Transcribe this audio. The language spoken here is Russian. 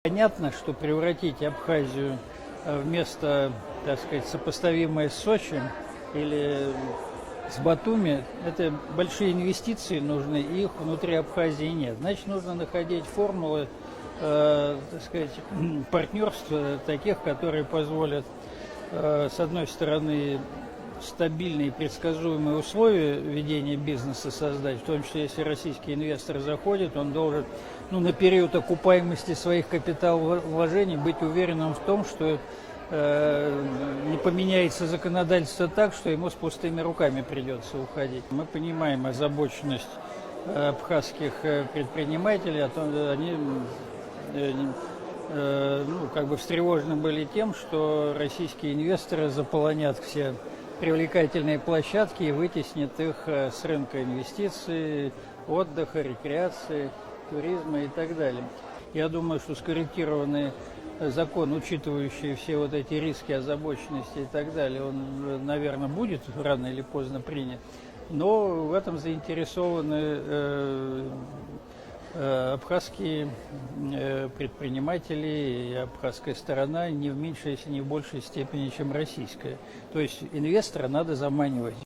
Понятно, что превратить Абхазию в место, так сказать, сопоставимое с Сочи или с Батуми, это большие инвестиции нужны, и их внутри Абхазии нет. Значит, нужно находить формулы, так сказать, партнерства таких, которые позволят, с одной стороны, стабильные и предсказуемые условия ведения бизнеса создать, в том числе, если российский инвестор заходит, он должен, на период окупаемости своих капиталовложений быть уверенным в том, что не поменяется законодательство так, что ему с пустыми руками придется уходить. Мы понимаем озабоченность абхазских предпринимателей, о том, что они встревожены были тем, что российские инвесторы заполонят все привлекательные площадки и вытеснят их с рынка инвестиций, отдыха, рекреации, туризма и так далее. Я думаю, что скорректированный закон, учитывающий все вот эти риски, озабоченности и так далее, он, наверное, будет рано или поздно принят. Но в этом заинтересованы абхазские предприниматели и абхазская сторона не в меньшей, если не в большей степени, чем российская. То есть инвестора надо заманивать.